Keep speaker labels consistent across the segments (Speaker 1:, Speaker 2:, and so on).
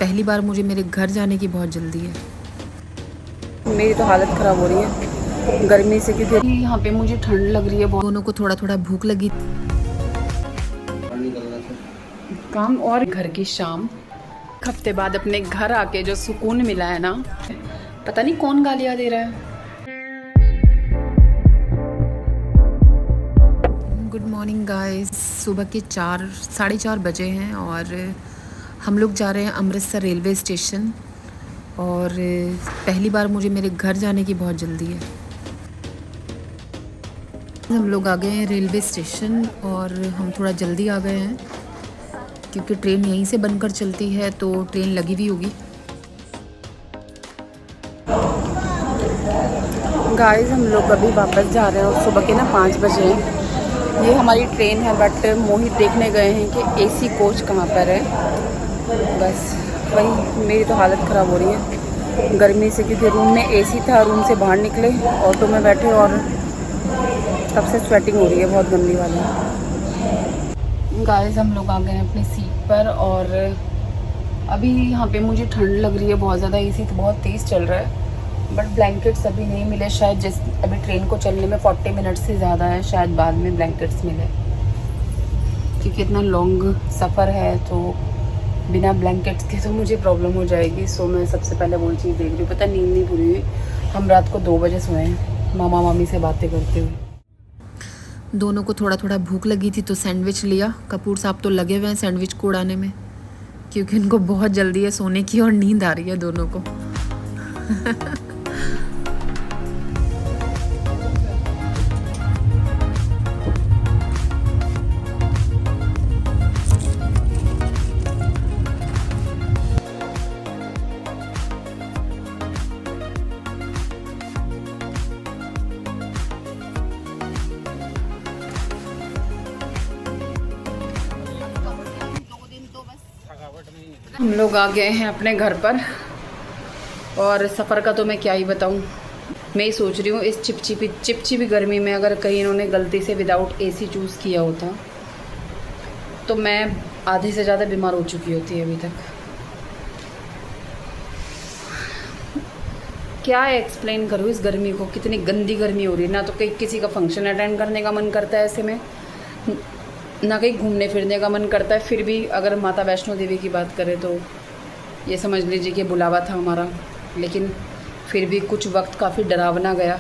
Speaker 1: पहली बार मुझे मेरे घर जाने की बहुत जल्दी है।
Speaker 2: मेरी तो हालत ख़राब हो रही है गर्मी से, क्योंकि यहाँ पे मुझे ठंड लग रही है बहुत।
Speaker 1: दोनों को थोड़ा थोड़ा भूख लगी।
Speaker 2: काम और घर की शाम, हफ्ते बाद अपने घर आके जो सुकून मिला है ना, पता नहीं कौन गालियाँ दे रहा है।
Speaker 1: Good morning guys. सुबह के 4 साढ़े 4 बजे हैं और हम लोग जा रहे हैं अमृतसर रेलवे स्टेशन। और पहली बार मुझे मेरे घर जाने की बहुत जल्दी है। हम लोग आ गए हैं रेलवे स्टेशन और हम थोड़ा जल्दी आ गए हैं क्योंकि ट्रेन यहीं से बनकर चलती है, तो ट्रेन लगी हुई होगी।
Speaker 2: गाइस हम लोग अभी वापस जा रहे हैं और सुबह के ना 5 बजे हैं। ये हमारी ट्रेन है, बट मोहित देखने गए हैं कि एसी कोच कहाँ पर है। बस वही, मेरी तो हालत ख़राब हो रही है गर्मी से, क्योंकि रूम में एसी था। रूम से बाहर निकले, ऑटो में बैठे और तब से स्वेटिंग हो रही है बहुत गंदी वाली। गाइस हम लोग आ गए हैं अपनी सीट पर और अभी यहाँ पे मुझे ठंड लग रही है बहुत ज़्यादा। एसी तो बहुत तेज़ चल रहा है, बट ब्लैंकेट्स अभी नहीं मिले। शायद जिस अभी ट्रेन को चलने में 40 मिनट से ज़्यादा है, शायद बाद में ब्लैंकेट्स मिले, क्योंकि इतना लॉन्ग सफ़र है तो बिना ब्लैंकेट्स के तो मुझे प्रॉब्लम हो जाएगी। सो मैं सबसे पहले वो चीज़ देख रही हूँ। पता नींद नहीं पूरी हुई। हम रात को 2 बजे सोए हैं मामा मामी से बातें करते हुए।
Speaker 1: दोनों को थोड़ा थोड़ा भूख लगी थी तो सैंडविच लिया। कपूर साहब तो लगे हुए हैं सैंडविच को उड़ाने में, क्योंकि उनको बहुत जल्दी है सोने की और नींद आ रही है दोनों को।
Speaker 2: हम लोग आ गए हैं अपने घर पर और सफ़र का तो मैं क्या ही बताऊं। मैं ही सोच रही हूँ इस चिपचिपी गर्मी में अगर कहीं इन्होंने गलती से विदाउट एसी चूज़ किया होता तो मैं आधे से ज़्यादा बीमार हो चुकी होती अभी तक। क्या एक्सप्लेन करूँ इस गर्मी को, कितनी गंदी गर्मी हो रही है। ना तो कहीं किसी का फंक्शन अटेंड करने का मन करता है ऐसे में, ना कहीं घूमने फिरने का मन करता है। फिर भी अगर माता वैष्णो देवी की बात करें तो ये समझ लीजिए कि बुलावा था हमारा, लेकिन फिर भी कुछ वक्त काफ़ी डरावना गया।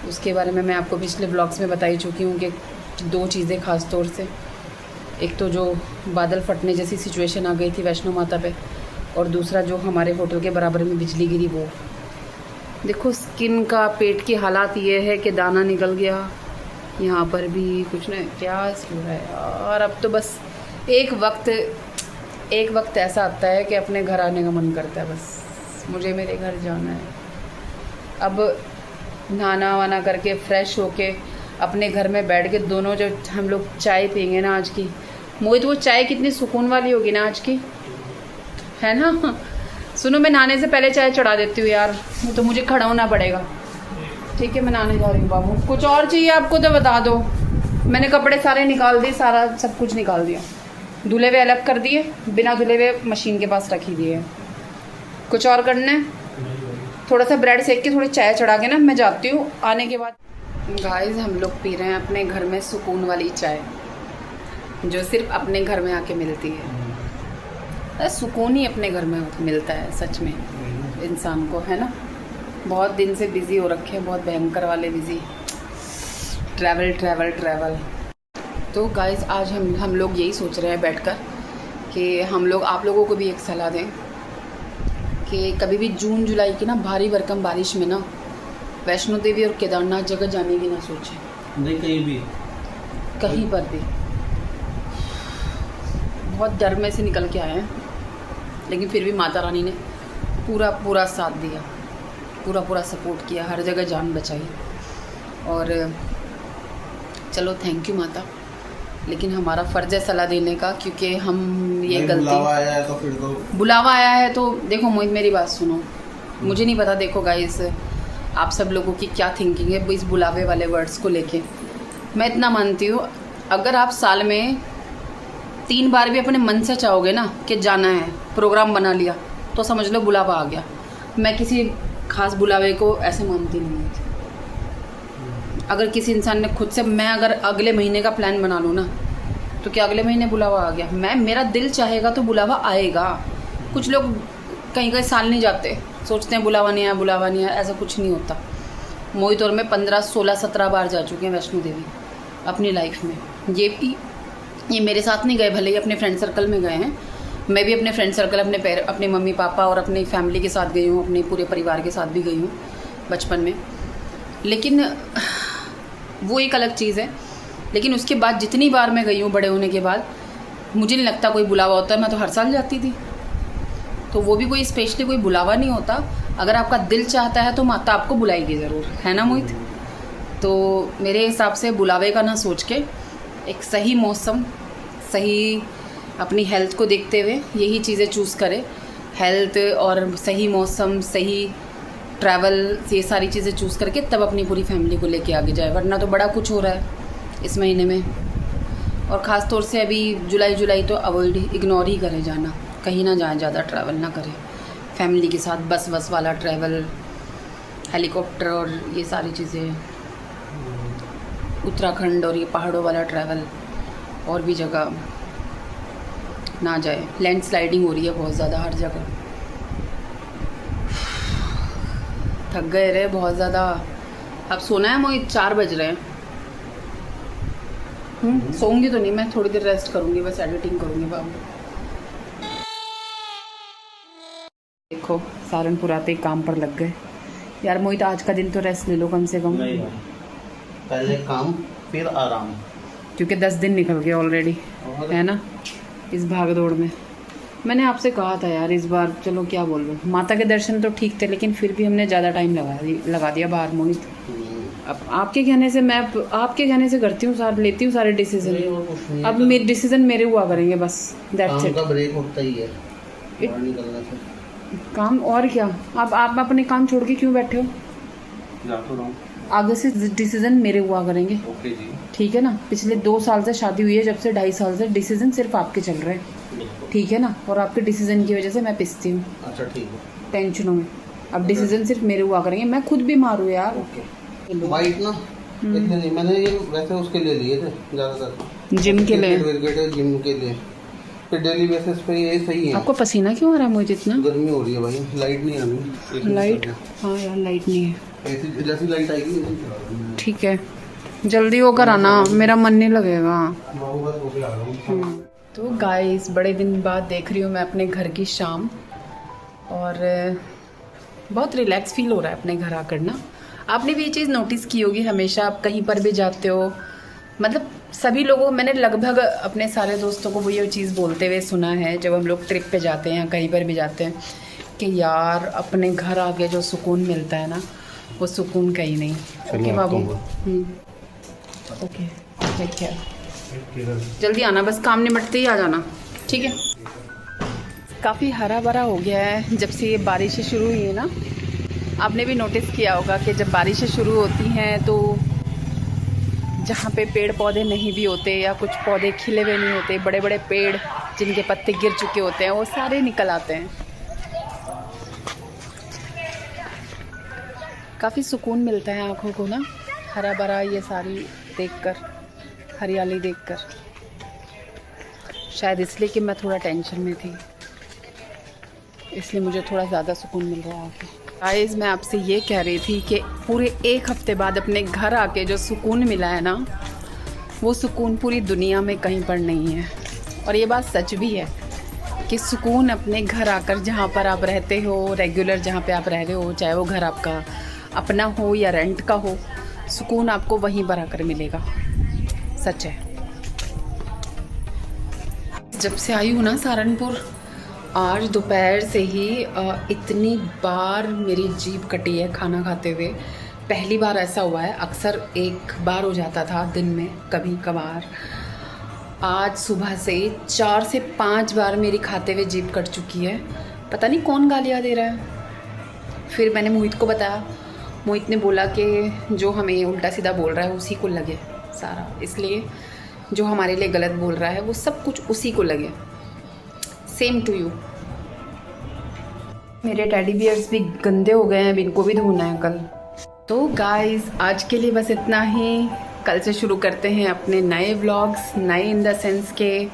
Speaker 2: उसके बारे में मैं आपको पिछले ब्लॉग्स में बता ही चुकी हूँ कि 2 चीज़ें ख़ास तौर से, एक तो जो बादल फटने जैसी सिचुएशन आ गई थी वैष्णो माता पे, और दूसरा जो हमारे होटल के बराबर में बिजली गिरी। वो देखो, स्किन का पेट की हालात ये है कि दाना निकल गया यहाँ पर भी, कुछ नहीं क्या हो रहा है यार। अब तो बस एक वक्त ऐसा आता है कि अपने घर आने का मन करता है। बस मुझे मेरे घर जाना है। अब नहाना वाना करके फ्रेश होके अपने घर में बैठ के दोनों जो हम लोग चाय पियेंगे ना आज की, मोहित वो चाय कितनी सुकून वाली होगी ना आज की, है ना। सुनो, मैं नहाने से पहले चाय चढ़ा देती हूँ यार, तो मुझे खड़ा होना पड़ेगा। ठीक है, मैं नहाने जा रही हूँ बाबू। कुछ और चाहिए आपको तो बता दो। मैंने कपड़े सारे निकाल दिए, सारा सब कुछ निकाल दिया। धुले हुए अलग कर दिए, बिना धुले हुए मशीन के पास रख ही दिए। कुछ और करना है? थोड़ा सा ब्रेड सेक के थोड़ी चाय चढ़ा के ना मैं जाती हूँ। आने के बाद गाइस हम लोग पी रहे हैं अपने घर में सुकून वाली चाय, जो सिर्फ अपने घर में आके मिलती है। सुकून ही अपने घर में मिलता है सच में इंसान को, है ना। बहुत दिन से बिज़ी हो रखे हैं, बहुत भयंकर वाले बिज़ी, ट्रैवल। तो गाइस आज हम लोग यही सोच रहे हैं बैठकर कि हम लोग आप लोगों को भी एक सलाह दें कि कभी भी जून जुलाई की ना भारी भरकम बारिश में ना वैष्णो देवी और केदारनाथ जगह जाने की ना सोचें।
Speaker 3: नहीं, कहीं
Speaker 2: पर भी बहुत डर में से निकल के आए हैं, लेकिन फिर भी माता रानी ने पूरा साथ दिया, पूरा सपोर्ट किया, हर जगह जान बचाई। और चलो थैंक यू माता, लेकिन हमारा फ़र्ज़ है सलाह देने का, क्योंकि हम ये गलती बुलावा आया है तो देखो मोहित मेरी बात सुनो। मुझे नहीं पता, देखो गाइस आप सब लोगों की क्या थिंकिंग है इस बुलावे वाले वर्ड्स को लेके। मैं इतना मानती हूँ, अगर आप साल में 3 बार भी अपने मन से चाहोगे ना कि जाना है, प्रोग्राम बना लिया, तो समझ लो बुलावा आ गया। मैं किसी खास बुलावे को ऐसे मानती नहीं हूँ। अगर किसी इंसान ने खुद से, मैं अगर अगले महीने का प्लान बना लूँ ना, तो क्या अगले महीने बुलावा आ गया? मेरा दिल चाहेगा तो बुलावा आएगा। कुछ लोग कहीं कहीं साल नहीं जाते, सोचते हैं बुलावा नहीं आया, बुलावा नहीं आया। ऐसा कुछ नहीं होता। मोहित और मैं 15, 16, 17 बार जा चुके हैं वैष्णो देवी अपनी लाइफ में। ये मेरे साथ नहीं गए, भले ही अपने फ्रेंड सर्कल में गए हैं। मैं भी अपने फ्रेंड सर्कल, अपने मम्मी पापा और अपनी फैमिली के साथ गई हूँ, अपने पूरे परिवार के साथ भी गई हूँ बचपन में। लेकिन वो एक अलग चीज़ है। लेकिन उसके बाद जितनी बार मैं गई हूँ बड़े होने के बाद, मुझे नहीं लगता कोई बुलावा होता है। मैं तो हर साल जाती थी। तो वो भी कोई स्पेशली कोई बुलावा नहीं होता। अगर आपका दिल चाहता है तो माता आपको बुलाएगी ज़रूर, है ना मोहित? तो मेरे हिसाब से बुलावे का ना सोच के एक सही मौसम, सही अपनी हेल्थ को देखते हुए यही चीज़ें चूज़ करें। हेल्थ और सही मौसम, सही ट्रैवल, ये सारी चीज़ें चूज़ करके तब अपनी पूरी फैमिली को लेके आगे जाए। वरना तो बड़ा कुछ हो रहा है इस महीने में। और ख़ास तौर से अभी जुलाई तो अवॉइड, इग्नोर ही करें जाना। कहीं ना जाएं, ज़्यादा ट्रैवल ना करें फैमिली के साथ। बस वाला ट्रैवल, हेलीकॉप्टर और ये सारी चीज़ें, उत्तराखंड और ये पहाड़ों वाला ट्रैवल, और भी जगह ना जाए। लैंडस्लाइडिंग हो रही है बहुत ज़्यादा हर जगह। थक गए रहे बहुत ज़्यादा। अब सोना है मोहित, 4 बज रहे हैं। सोऊंगी तो नहीं, मैं थोड़ी देर रेस्ट करूँगी, बस एडिटिंग करूँगी बाबू। देखो सहारनपुर आते ही काम पर लग गए। यार मोहित, आज का दिन तो रेस्ट ले लो कम से कम।
Speaker 3: नहीं, पहले काम फिर आराम,
Speaker 2: क्योंकि 10 दिन निकल गए ऑलरेडी, है ना, इस भाग दौड़ में। मैंने आपसे कहा था यार इस बार, चलो क्या बोल रहे, माता के दर्शन तो ठीक थे, लेकिन फिर भी हमने ज़्यादा टाइम लगा दिया बाहर मोहित। अब आपके कहने से, मैं आपके कहने से करती हूँ, सारे लेती हूँ सारे डिसीजन। अब मेरे डिसीजन मेरे हुआ करेंगे बस, दैट्स इट।
Speaker 3: काम का ब्रेक होता ही है बाहर निकलने से।
Speaker 2: काम और क्या। अब आप अपने काम छोड़ के क्यों बैठे हो?
Speaker 3: जा तो रहा हूँ।
Speaker 2: आगे से डिसीजन मेरे हुआ करेंगे,
Speaker 3: ओके जी।
Speaker 2: ठीक है ना। पिछले 2 साल से शादी हुई है, जब से 2.5 साल से डिसीजन सिर्फ आपके चल रहे हैं, ठीक है ना। और आपके डिसीजन की वजह से मैं पिसती हूँ
Speaker 3: अच्छा ठीक है।
Speaker 2: टेंशनों में। अब डिसीजन सिर्फ मेरे हुआ करेंगे। मैं खुद बीमार हूँ यार।
Speaker 3: ओके। वाइट ना इतने नहीं, मैंने ये वैसे उसके लिए लिए थे ज़्यादातर,
Speaker 2: जिम के लिए।
Speaker 3: जिम के लिए फिर डेली बेसिस पे ये सही है।
Speaker 2: आपको पसीना क्यों आ रहा है मुझे इतना?
Speaker 3: गर्मी हो रही है भाई, लाइट नहीं आ रही।
Speaker 2: लाइट, हाँ यार लाइट नहीं है।
Speaker 3: ऐसी जैसी लाइट आएगी वैसी चला दूंगा।
Speaker 2: ठीक है, जल्दी होकर आना, मेरा मन नहीं लगेगा।
Speaker 3: मैं बस हो गया आ रहा हूँ।
Speaker 2: तो गाइस, बड़े दिन बाद देख रही हूँ मैं अपने घर की शाम, और बहुत रिलैक्स फील हो रहा है अपने घर आकर ना। आपने भी ये चीज़ नोटिस की होगी, हमेशा आप कहीं पर भी जाते हो, मतलब सभी लोगों, मैंने लगभग अपने सारे दोस्तों को वो ये चीज़ बोलते हुए सुना है जब हम लोग ट्रिप पे जाते हैं या कहीं पर भी जाते हैं, कि यार अपने घर आके जो सुकून मिलता है ना, वो सुकून कहीं नहीं। ओके बाबू, ओके, टेक केयर। जल्दी आना, बस काम निपटते ही आ जाना, ठीक है। काफ़ी हरा भरा हो गया है जब से ये बारिशें शुरू हुई है ना। आपने भी नोटिस किया होगा कि जब बारिशें शुरू होती हैं तो जहाँ पे पेड़ पौधे नहीं भी होते, या कुछ पौधे खिले हुए नहीं होते, बड़े बड़े पेड़ जिनके पत्ते गिर चुके होते हैं, वो सारे निकल आते हैं। काफ़ी सुकून मिलता है आँखों को ना, हरा भरा ये सारी देखकर, हरियाली देखकर। शायद इसलिए कि मैं थोड़ा टेंशन में थी, इसलिए मुझे थोड़ा ज़्यादा सुकून मिल रहा है। गाइस, मैं आपसे ये कह रही थी कि पूरे 1 हफ्ते बाद अपने घर आके जो सुकून मिला है ना, वो सुकून पूरी दुनिया में कहीं पर नहीं है। और ये बात सच भी है कि सुकून अपने घर आकर, जहाँ पर आप रहते हो, रेगुलर जहाँ पे आप रह रहे हो, चाहे वो घर आपका अपना हो या रेंट का हो, सुकून आपको वहीं पर आकर मिलेगा। सच है। जब से आई हूँ ना सहारनपुर, आज दोपहर से ही इतनी बार मेरी जीभ कटी है खाना खाते हुए। पहली बार ऐसा हुआ है, अक्सर 1 बार हो जाता था दिन में कभी कभार। आज सुबह से 4 से 5 बार मेरी खाते हुए जीभ कट चुकी है। पता नहीं कौन गालियाँ दे रहा है। फिर मैंने मोहित को बताया, मोहित ने बोला कि जो हमें उल्टा सीधा बोल रहा है उसी को लगे सारा, इसलिए जो हमारे लिए गलत बोल रहा है वो सब कुछ उसी को लगे। Same to you. मेरे टेडी बियर्स भी गंदे हो गए हैं, अब इनको भी धोना है कल। तो गाइस आज के लिए बस इतना ही। कल से शुरू करते हैं अपने नए व्लॉग्स, नए इन द सेंस के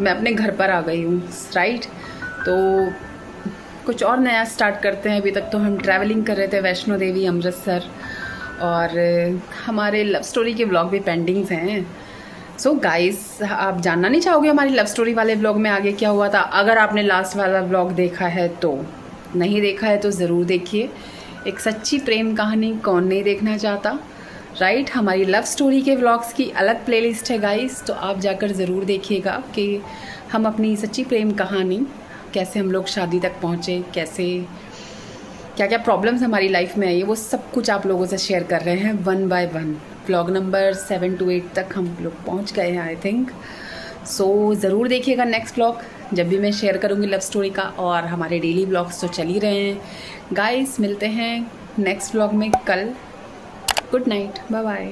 Speaker 2: मैं अपने घर पर आ गई हूँ, राइट। तो कुछ और नया स्टार्ट करते हैं। अभी तक तो हम ट्रैवलिंग कर रहे थे, वैष्णो देवी, अमृतसर, और हमारे लव स्टोरी के व्लॉग भी पेंडिंग्स हैं। सो गाइस आप जानना नहीं चाहोगे हमारी लव स्टोरी वाले व्लॉग में आगे क्या हुआ था? अगर आपने लास्ट वाला व्लॉग देखा है तो, नहीं देखा है तो ज़रूर देखिए। एक सच्ची प्रेम कहानी कौन नहीं देखना चाहता, राइट। हमारी लव स्टोरी के व्लॉग्स की अलग प्लेलिस्ट है गाइस, तो आप जाकर ज़रूर देखिएगा कि हम अपनी सच्ची प्रेम कहानी, कैसे हम लोग शादी तक पहुँचे, कैसे क्या क्या प्रॉब्लम्स हमारी लाइफ में आई है, वो सब कुछ आप लोगों से शेयर कर रहे हैं 1 बाय 1। व्लॉग नंबर 7 to 8 तक हम लोग पहुंच गए हैं आई थिंक। सो ज़रूर देखिएगा नेक्स्ट व्लॉग, जब भी मैं शेयर करूंगी लव स्टोरी का। और हमारे डेली व्लॉग्स तो चल ही रहे हैं गाइस। मिलते हैं नेक्स्ट व्लॉग में कल। Good night, bye bye.